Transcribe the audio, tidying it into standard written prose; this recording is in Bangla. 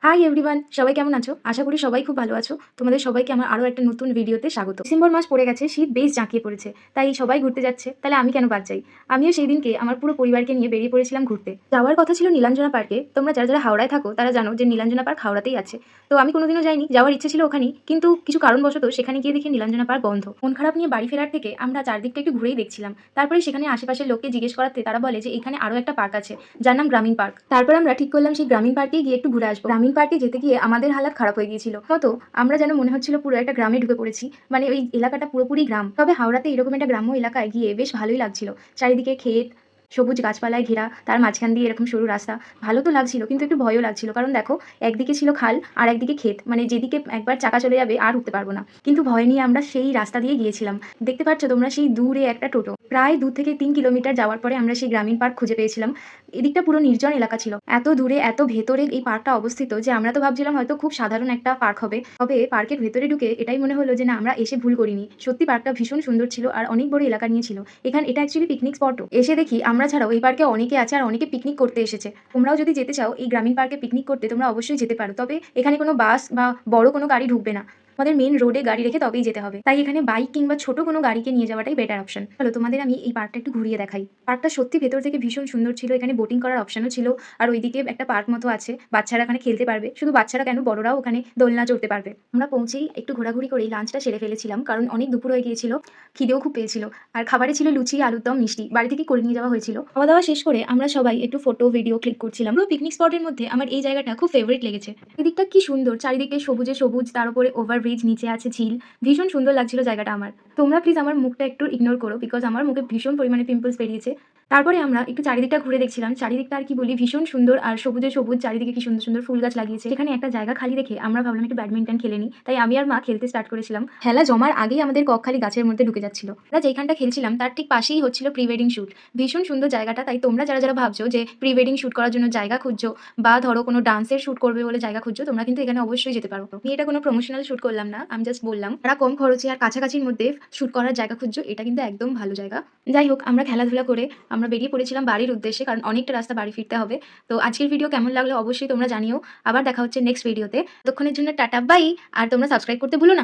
হাই এভরিওয়ান, সবাই কেমন আছো? আশা করি সবাই খুব ভালো আছো। তোমাদের সবাইকে আমার আরও একটা নতুন ভিডিওতে স্বাগত। ডিসেম্বর মাস পড়ে গেছে, শীত বেশ জাঁকিয়ে পড়েছে, তাই সবাই ঘুরতে যাচ্ছে, তাহলে আমি কেন বাদ যাই? আমিও সেই দিনকে আমার পুরো পরিবারকে নিয়ে বেরিয়ে পড়েছিলাম ঘুরতে। যাওয়ার কথা ছিল নীলাঞ্জনা পার্কে। তোমরা যারা যারা হাওড়ায় থাকো তারা জানো যে নীলাঞ্জনা পার্ক হাওড়াতেই আছে। তো আমি কোনোদিনও যাইনি, যাওয়ার ইচ্ছে ছিল ওখানেই, কিন্তু কিছু কারণবশত সেখানে গিয়ে দেখি নীলাঞ্জনা পার্ক বন্ধ। মন খারাপ নিয়ে বাড়ি ফেরার থেকে আমরা চারদিকটা একটু ঘুরেই দেখছিলাম। তারপরে সেখানে আশেপাশের লোককে জিজ্ঞেস করাতে তারা বলে যে এখানে আরও একটা পার্ক আছে, যার নাম গ্রামীণ পার্ক। তারপর আমরা ঠিক করলাম সেই গ্রামীণ পার্কেই গিয়ে একটু ঘুরে আসবো। গ্রামীণ পার্কে যেতে গিয়ে আমাদের হালাত খারাপ হয়ে গিয়েছিল। তো আমরা যেন মনে হচ্ছিল পুরো একটা গ্রামে ঢুকে পড়েছি, মানে ওই এলাকাটা পুরোপুরি গ্রাম। তবে হাওড়াতে এরকম একটা গ্রাম্য এলাকায় গিয়ে বেশ ভালোই লাগছিল। চারিদিকে ক্ষেত, সবুজ গাছপালায় ঘেরা, তার মাঝখান দিয়ে এরকম সরু রাস্তা। ভালো তো লাগছিল, কিন্তু একটু ভয়ও লাগছিল, কারণ দেখো একদিকে ছিল খাল আর একদিকে ক্ষেত, মানে যেদিকে একবার চাকা চলে যাবে আর উঠতে পারবো না। কিন্তু ভয় নিয়ে আমরা সেই রাস্তা দিয়ে গিয়েছিলাম। দেখতে পাচ্ছ তোমরা সেই দূরে একটা টোটো, প্রায় 2 থেকে 3 কিলোমিটার যাওয়ার পরে আমরা সেই গ্রামীণ পার্ক খুঁজে পেয়েছিলাম। এদিকটা পুরো নির্জন এলাকা ছিল, এত দূরে এত ভেতরে এই পার্কটা অবস্থিত যে আমরা তো ভাবছিলাম হয়তো খুব সাধারণ একটা পার্ক হবে। তবে পার্কের ভেতরে ঢুকে এটাই মনে হলো যে না, আমরা এসে ভুল করিনি। সত্যি পার্কটা ভীষণ সুন্দর ছিল আর অনেক বড় এলাকা নিয়ে ছিল। এখানে এটা অ্যাকচুয়ালি পিকনিক স্পটও। এসে দেখি আমরা ছাড়াও এই পার্কে অনেকে আছে আর অনেকে পিকনিক করতে এসেছে। তোমরাও যদি যেতে চাও এই গ্রামীণ পার্কে পিকনিক করতে, তোমরা অবশ্যই যেতে পারো। তবে এখানে কোনো বাস বা বড় কোনো গাড়ি ঢুকবে না। আমাদের মেন রোডে গাড়ি রেখে তবেই যেতে হবে, তাই এখানে বাইক কিংবা ছোট কোনো গাড়িকে নিয়ে যাওয়াটাই বেটার অপশন। চলো তোমাদের আমি এই পার্কটা একটু ঘুরিয়ে দেখাই। পার্কটা সত্যি ভেতর থেকে ভীষণ সুন্দর ছিল। এখানে বোটিং করার অপশনও ছিল, আর ওইদিকে একটা পার্ক মতো আছে, বাচ্চারা এখানে খেলতে পারবে। শুধু বাচ্চারা কেন, বড়রাও ওখানে দোলনা চড়তে পারবে। আমরা পৌঁছেই একটু ঘোরাঘুরি করেই লাঞ্চটা সেরে ফেলেছিলাম, কারণ অনেক দুপুর হয়ে গিয়েছিল, খিদেও খুব পেয়েছিল। আর খাবারে ছিল লুচি, আলুর দম, মিষ্টি, বাড়ি থেকে করে নিয়ে যাওয়া হয়েছিল। খাওয়া দাওয়া শেষ করে আমরা সবাই একটু ফটো ভিডিও ক্লিক করছিলাম। পুরো পিকনিক স্পটের মধ্যে আমার এই জায়গাটা খুব ফেভারিট লেগেছে। এদিকটা কি সুন্দর, চারিদিকে সবুজে সবুজ, তার উপরে ওভারব্রিজ, নিচে আছে ঝিল। ভীষণ সুন্দর লাগছিল জায়গাটা আমার। তোমরা প্লিজ আমার মুখটা একটু ইগনোর করো, বিকজ আমার মুখে ভীষণ পরিমাণে পিম্পলস বেরিয়েছে। তারপরে আমরা একটু চারিদিকটা ঘুরে দেখছিলাম। চারিদিকটা আর কি বলি, ভীষণ সুন্দর আর সবুজে সবুজ, চারিদিকে কি সুন্দর সুন্দর ফুল গাছ লাগিয়েছে। এখানে একটা জায়গা খালি দেখে আমরা ভাবলাম একটু ব্যাডমিন্টন খেলে নিই, তাই আমি আর মা খেলতে স্টার্ট করেছিলাম। খেলা জমার আগেই আমাদের কক খালি গাছের মধ্যে ঢুকে যাচ্ছিল। আমরা যেখানটা খেলছিলাম তার ঠিক পাশেই হচ্ছিল প্রি ওয়েডিং শুট। ভীষণ সুন্দর জায়গাটা, তাই তোমরা যারা যারা ভাবছো যে প্রি ওয়েডিং শুট করার জন্য জায়গা খুঁজছো, বা ধরো কোনো ডান্সের শুট করবে বলে জায়গা খুঁজছো, তোমরা কিন্তু এখানে অবশ্যই যেতে পারো। আমি এটা কোনো প্রমোশনাল শুট করলাম না, আমি জাস্ট বললাম যারা কম খরচে আর কাছাকাছির মধ্যে শুট করার জায়গা খুঁজছো, এটা কিন্তু একদম ভালো জায়গা। যাই হোক, আমরা খেলাধুলা করে আমরা বেরিয়ে পড়েছিলাম বাড়ির উদ্দেশ্যে, কারণ অনেকটা রাস্তা বাড়ি ফিরতে হবে। তো আজকের ভিডিও কেমন লাগলো অবশ্যই তোমরা জানিও। আবার দেখা হচ্ছে নেক্সট ভিডিওতে। ততক্ষণের জন্য টাটা বাই। আর তোমরা সাবস্ক্রাইব করতে ভুলো না।